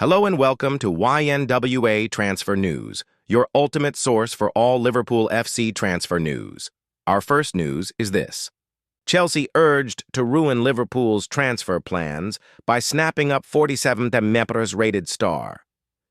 Hello and welcome to YNWA Transfer News, your ultimate source for all Liverpool FC transfer news. Our first news is this. Chelsea urged to ruin Liverpool's transfer plans by snapping up 47th Mepres rated star.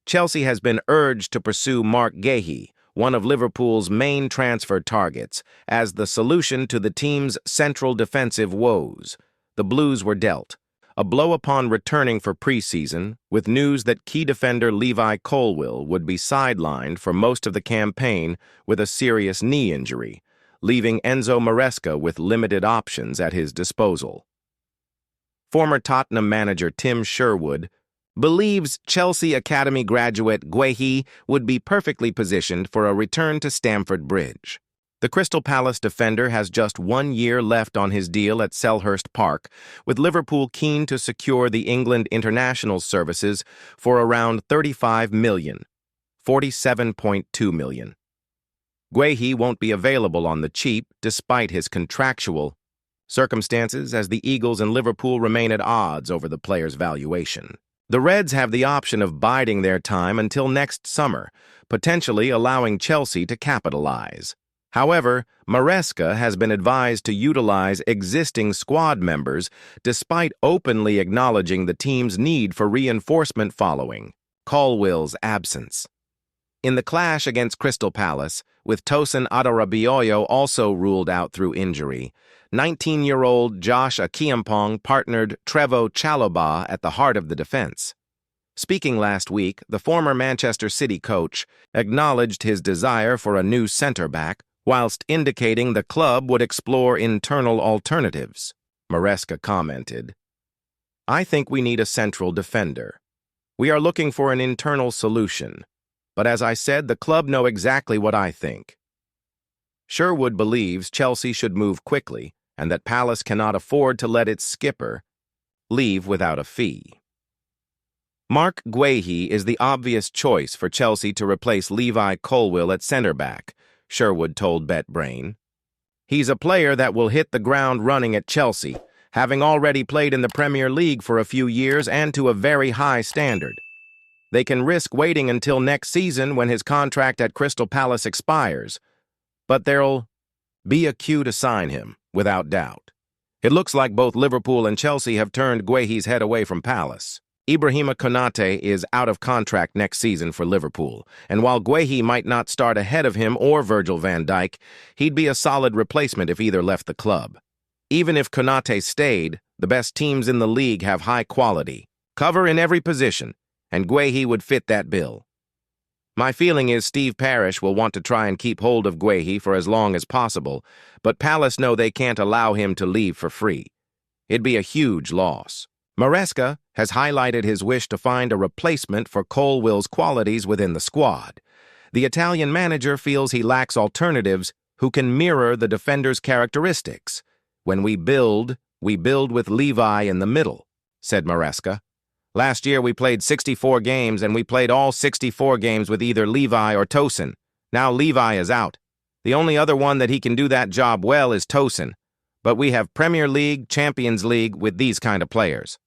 Chelsea has been urged to pursue Marc Guuhei, one of Liverpool's main transfer targets, as the solution to the team's central defensive woes. The Blues were dealt a blow upon returning for preseason, with news that key defender Levi Colwill would be sidelined for most of the campaign with a serious knee injury, leaving Enzo Maresca with limited options at his disposal. Former Tottenham manager Tim Sherwood believes Chelsea Academy graduate Guuhei would be perfectly positioned for a return to Stamford Bridge. The Crystal Palace defender has just 1 year left on his deal at Selhurst Park, with Liverpool keen to secure the England international services for around $35 million, $47.2 million. Guuhei won't be available on the cheap despite his contractual circumstances, as the Eagles and Liverpool remain at odds over the player's valuation. The Reds have the option of biding their time until next summer, potentially allowing Chelsea to capitalize. However, Maresca has been advised to utilize existing squad members despite openly acknowledging the team's need for reinforcement following Colwill's absence. In the clash against Crystal Palace, with Tosin Adarabioyo also ruled out through injury, 19-year-old Josh Akiampong partnered Trevoh Chalobah at the heart of the defense. Speaking last week, the former Manchester City coach acknowledged his desire for a new centre-back, whilst indicating the club would explore internal alternatives. Maresca commented, "I think we need a central defender. We are looking for an internal solution, but as I said, the club know exactly what I think." Sherwood believes Chelsea should move quickly and that Palace cannot afford to let its skipper leave without a fee. Marc Guuhei is the obvious choice for Chelsea to replace Levi Colwill at centre-back, Sherwood told BetBrain. He's a player that will hit the ground running at Chelsea, having already played in the Premier League for a few years and to a very high standard. They can risk waiting until next season when his contract at Crystal Palace expires, but there'll be a queue to sign him, without doubt. It looks like both Liverpool and Chelsea have turned Guuhei's head away from Palace. Ibrahima Konate is out of contract next season for Liverpool, and while Guuhei might not start ahead of him or Virgil van Dijk, he'd be a solid replacement if either left the club. Even if Konate stayed, the best teams in the league have high quality, cover in every position, and Guuhei would fit that bill. My feeling is Steve Parish will want to try and keep hold of Guuhei for as long as possible, but Palace know they can't allow him to leave for free. It'd be a huge loss. Maresca has highlighted his wish to find a replacement for Colwill's qualities within the squad. The Italian manager feels he lacks alternatives who can mirror the defender's characteristics. When we build with Levi in the middle, said Maresca. Last year we played 64 games and we played all 64 games with either Levi or Tosin. Now Levi is out. The only other one that he can do that job well is Tosin. But we have Premier League, Champions League with these kind of players.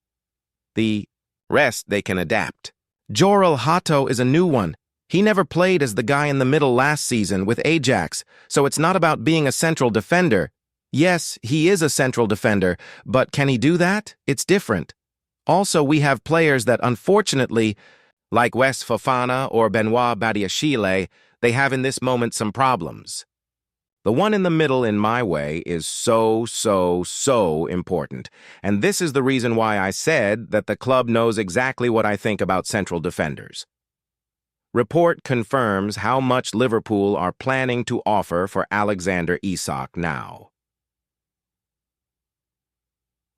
The rest they can adapt. Jorel Hato is a new one. He never played as the guy in the middle last season with Ajax, so it's not about being a central defender. Yes, he is a central defender, but can he do that? It's different. Also, we have players that unfortunately, like Wes Fofana or Benoit Badiashile, they have in this moment some problems. The one in the middle, in my way, is so important, and this is the reason why I said that the club knows exactly what I think about central defenders. Report confirms how much Liverpool are planning to offer for Alexander Isak now.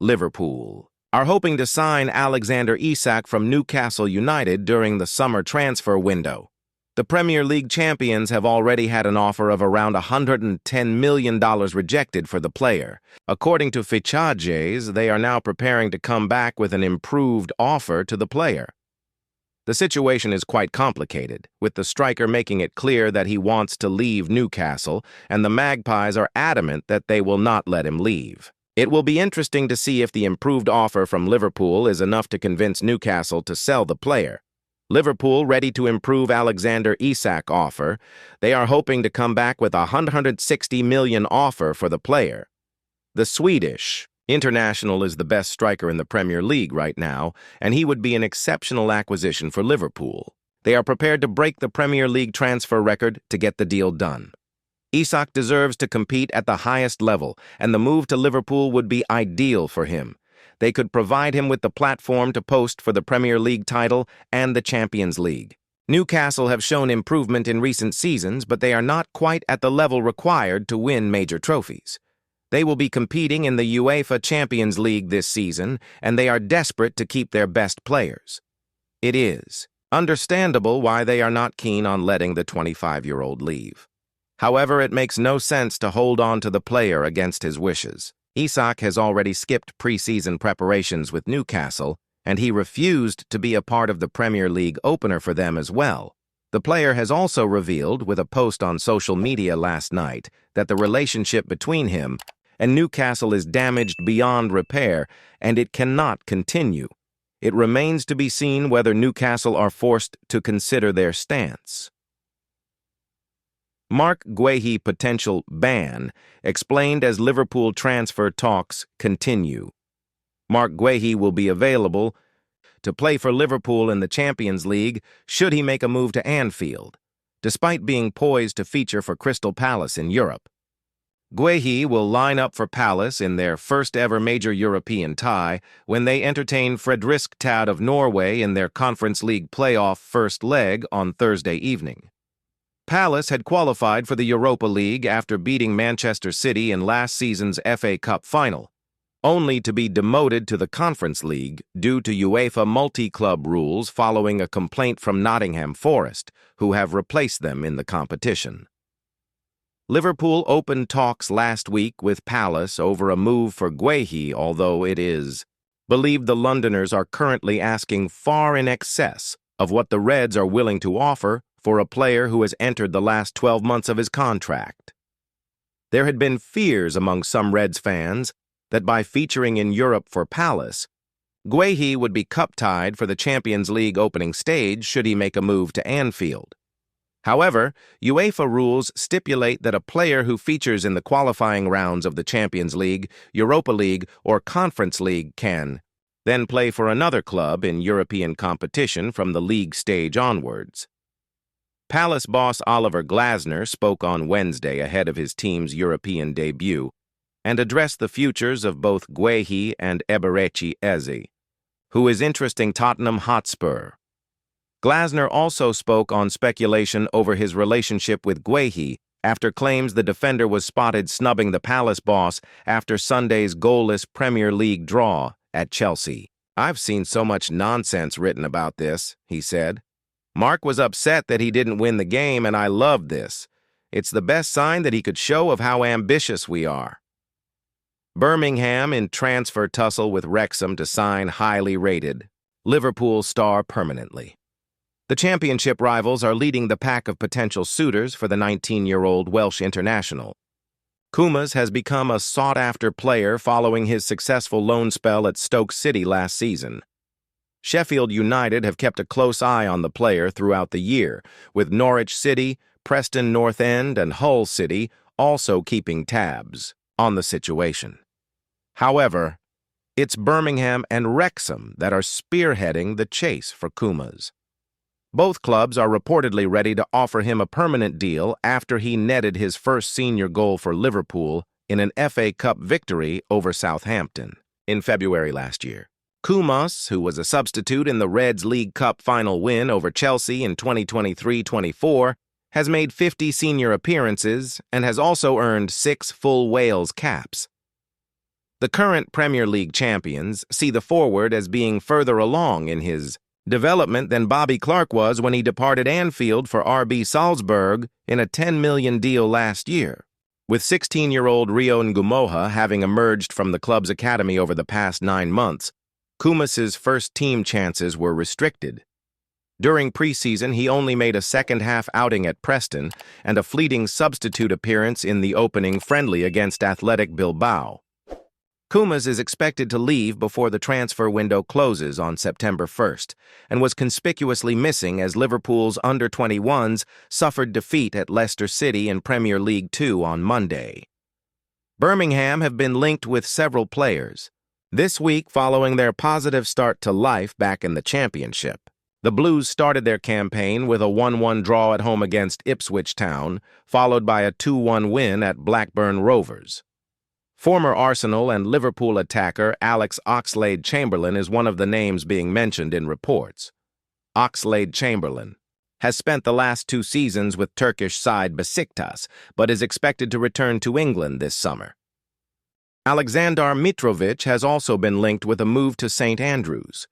Liverpool are hoping to sign Alexander Isak from Newcastle United during the summer transfer window. The Premier League champions have already had an offer of around $110 million rejected for the player. According to Fichajes, they are now preparing to come back with an improved offer to the player. The situation is quite complicated, with the striker making it clear that he wants to leave Newcastle, and the Magpies are adamant that they will not let him leave. It will be interesting to see if the improved offer from Liverpool is enough to convince Newcastle to sell the player. Liverpool ready to improve Alexander Isak offer. They are hoping to come back with a 160 million offer for the player. The Swedish international is the best striker in the Premier League right now, and he would be an exceptional acquisition for Liverpool. They are prepared to break the Premier League transfer record to get the deal done. Isach deserves to compete at the highest level, and the move to Liverpool would be ideal for him. They could provide him with the platform to post for the Premier League title and the Champions League. Newcastle have shown improvement in recent seasons, but they are not quite at the level required to win major trophies. They will be competing in the UEFA Champions League this season, and they are desperate to keep their best players. It is understandable why they are not keen on letting the 25-year-old leave. However, it makes no sense to hold on to the player against his wishes. Isak has already skipped pre-season preparations with Newcastle, and he refused to be a part of the Premier League opener for them as well. The player has also revealed, with a post on social media last night, that the relationship between him and Newcastle is damaged beyond repair, and it cannot continue. It remains to be seen whether Newcastle are forced to consider their stance. Mark Guuhei potential ban explained as Liverpool transfer talks continue. Mark Guuhei will be available to play for Liverpool in the Champions League should he make a move to Anfield, despite being poised to feature for Crystal Palace in Europe. Guuhei will line up for Palace in their first-ever major European tie when they entertain Fredrikstad of Norway in their Conference League playoff first leg on Thursday evening. Palace had qualified for the Europa League after beating Manchester City in last season's FA Cup final, only to be demoted to the Conference League due to UEFA multi-club rules following a complaint from Nottingham Forest, who have replaced them in the competition. Liverpool opened talks last week with Palace over a move for Guuhei, although it is believed the Londoners are currently asking far in excess of what the Reds are willing to offer for a player who has entered the last 12 months of his contract. There had been fears among some Reds fans that by featuring in Europe for Palace, Guuhei would be cup-tied for the Champions League opening stage should he make a move to Anfield. However, UEFA rules stipulate that a player who features in the qualifying rounds of the Champions League, Europa League, or Conference League can then play for another club in European competition from the league stage onwards. Palace boss Oliver Glasner spoke on Wednesday ahead of his team's European debut and addressed the futures of both Guuhei and Eberechi Eze, who is interesting Tottenham Hotspur. Glasner also spoke on speculation over his relationship with Guuhei after claims the defender was spotted snubbing the Palace boss after Sunday's goalless Premier League draw at Chelsea. "I've seen so much nonsense written about this," he said. "Mark was upset that he didn't win the game, and I loved this. It's the best sign that he could show of how ambitious we are." Birmingham in transfer tussle with Wrexham to sign highly rated Liverpool star permanently. The championship rivals are leading the pack of potential suitors for the 19-year-old Welsh international. Kumas has become a sought-after player following his successful loan spell at Stoke City last season. Sheffield United have kept a close eye on the player throughout the year, with Norwich City, Preston North End, and Hull City also keeping tabs on the situation. However, it's Birmingham and Wrexham that are spearheading the chase for Kumas. Both clubs are reportedly ready to offer him a permanent deal after he netted his first senior goal for Liverpool in an FA Cup victory over Southampton in February last year. Kumas, who was a substitute in the Reds League Cup final win over Chelsea in 2023-24, has made 50 senior appearances and has also earned 6 full Wales caps. The current Premier League champions see the forward as being further along in his development than Bobby Clark was when he departed Anfield for RB Salzburg in a $10 million deal last year. With 16-year-old Rio Ngumoha having emerged from the club's academy over the past 9 months, Kumas's first-team chances were restricted. During preseason, he only made a second-half outing at Preston and a fleeting substitute appearance in the opening friendly against Athletic Bilbao. Kumas is expected to leave before the transfer window closes on September 1st and was conspicuously missing as Liverpool's under-21s suffered defeat at Leicester City in Premier League 2 on Monday. Birmingham have been linked with several players this week following their positive start to life back in the Championship. The Blues started their campaign with a 1-1 draw at home against Ipswich Town, followed by a 2-1 win at Blackburn Rovers. Former Arsenal and Liverpool attacker Alex Oxlade-Chamberlain is one of the names being mentioned in reports. Oxlade-Chamberlain has spent the last 2 seasons with Turkish side Besiktas, but is expected to return to England this summer. Aleksandar Mitrovic has also been linked with a move to St. Andrews.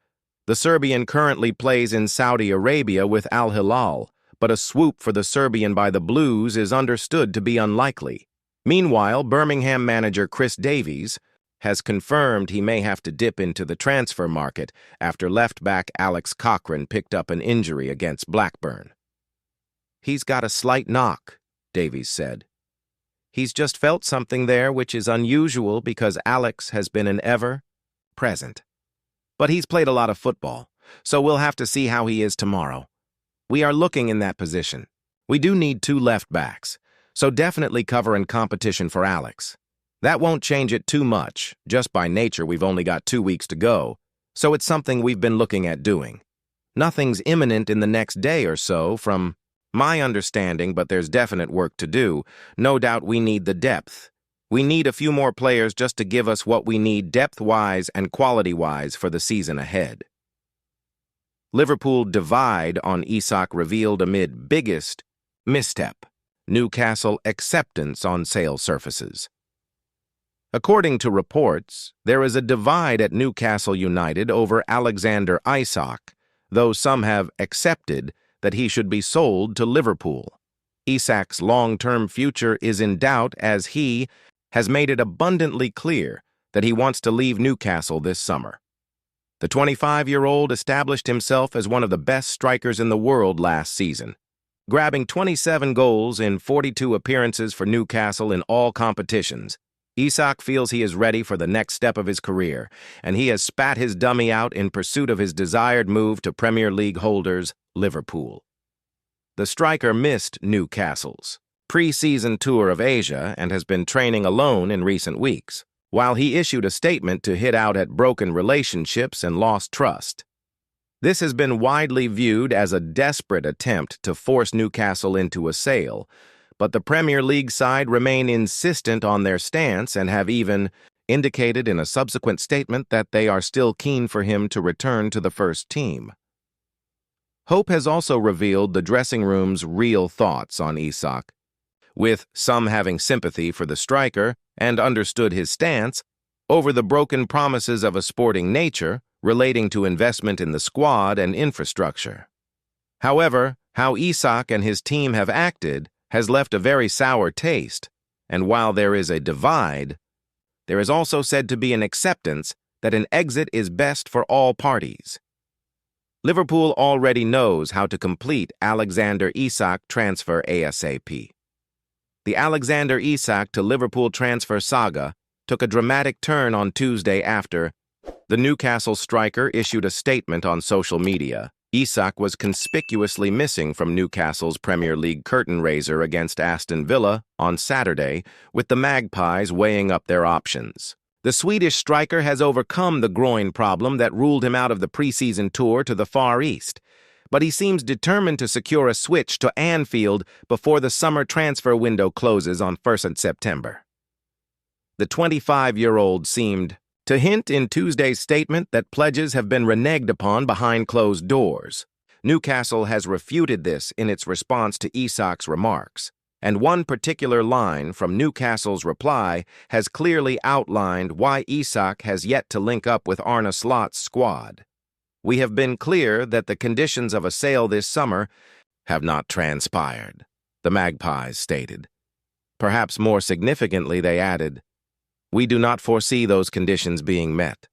The Serbian currently plays in Saudi Arabia with Al Hilal, but a swoop for the Serbian by the Blues is understood to be unlikely. Meanwhile, Birmingham manager Chris Davies has confirmed he may have to dip into the transfer market after left-back Alex Cochrane picked up an injury against Blackburn. "He's got a slight knock," Davies said. "He's just felt something there which is unusual because Alex has been an ever-present. But he's played a lot of football, so we'll have to see how he is tomorrow. We are looking in that position. We do need 2 left-backs, so definitely cover in competition for Alex. That won't change it too much. Just by nature, we've only got 2 weeks to go, so it's something we've been looking at doing. Nothing's imminent in the next day or so, from my understanding, but there's definite work to do. No doubt we need the depth. We need a few more players just to give us what we need depth-wise and quality-wise for the season ahead." Liverpool divide on Isach revealed amid biggest misstep. Newcastle acceptance on sale surfaces. According to reports, there is a divide at Newcastle United over Alexander Isak, though some have accepted that he should be sold to Liverpool. Isak's long-term future is in doubt as he has made it abundantly clear that he wants to leave Newcastle this summer. The 25-year-old established himself as one of the best strikers in the world last season, grabbing 27 goals in 42 appearances for Newcastle in all competitions. Isach feels he is ready for the next step of his career, and he has spat his dummy out in pursuit of his desired move to Premier League holders, Liverpool. The striker missed Newcastle's pre-season tour of Asia and has been training alone in recent weeks, while he issued a statement to hit out at broken relationships and lost trust. This has been widely viewed as a desperate attempt to force Newcastle into a sale, but the Premier League side remain insistent on their stance and have even indicated in a subsequent statement that they are still keen for him to return to the first team. Hope has also revealed the dressing room's real thoughts on Isach, with some having sympathy for the striker and understood his stance over the broken promises of a sporting nature relating to investment in the squad and infrastructure. However, how Isach and his team have acted has left a very sour taste, and while there is a divide, there is also said to be an acceptance that an exit is best for all parties. Liverpool already knows how to complete Alexander Isak transfer ASAP. The Alexander Isak to Liverpool transfer saga took a dramatic turn on Tuesday after the Newcastle striker issued a statement on social media. Isak was conspicuously missing from Newcastle's Premier League curtain raiser against Aston Villa on Saturday, with the Magpies weighing up their options. The Swedish striker has overcome the groin problem that ruled him out of the preseason tour to the Far East, but he seems determined to secure a switch to Anfield before the summer transfer window closes on 1st September. The 25-year-old seemed to hint in Tuesday's statement that pledges have been reneged upon behind closed doors. Newcastle has refuted this in its response to Isak's remarks, and one particular line from Newcastle's reply has clearly outlined why Isach has yet to link up with Arne Slot's squad. "We have been clear that the conditions of a sale this summer have not transpired," the Magpies stated. Perhaps more significantly, they added, "We do not foresee those conditions being met."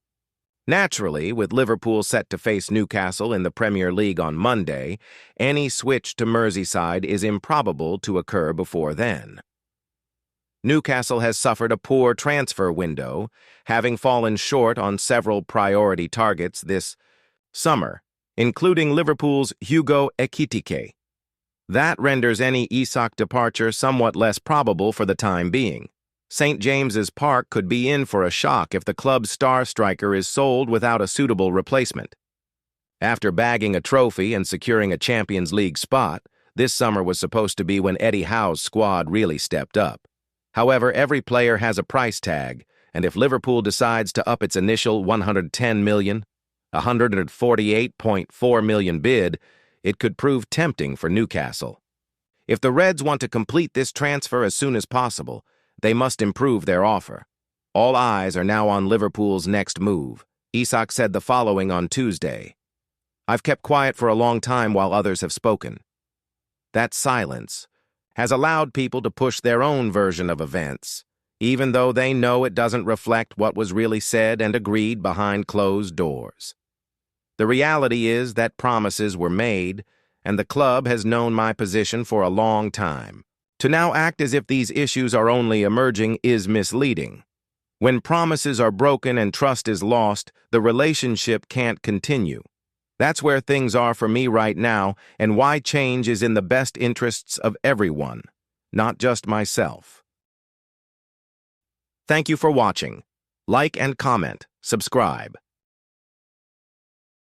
Naturally, with Liverpool set to face Newcastle in the Premier League on Monday, any switch to Merseyside is improbable to occur before then. Newcastle has suffered a poor transfer window, having fallen short on several priority targets this summer, including Liverpool's Hugo Ekitike. That renders any Isach departure somewhat less probable for the time being. St. James's Park could be in for a shock if the club's star striker is sold without a suitable replacement. After bagging a trophy and securing a Champions League spot, this summer was supposed to be when Eddie Howe's squad really stepped up. However, every player has a price tag, and if Liverpool decides to up its initial $110 million, $148.4 million bid, it could prove tempting for Newcastle. If the Reds want to complete this transfer as soon as possible, they must improve their offer. All eyes are now on Liverpool's next move. Isak said the following on Tuesday. "I've kept quiet for a long time while others have spoken. That silence has allowed people to push their own version of events, even though they know it doesn't reflect what was really said and agreed behind closed doors. The reality is that promises were made, and the club has known my position for a long time. To now act as if these issues are only emerging is misleading. When promises are broken and trust is lost, the relationship can't continue. That's where things are for me right now, and why change is in the best interests of everyone, not just myself." Thank you for watching. Like and comment, subscribe.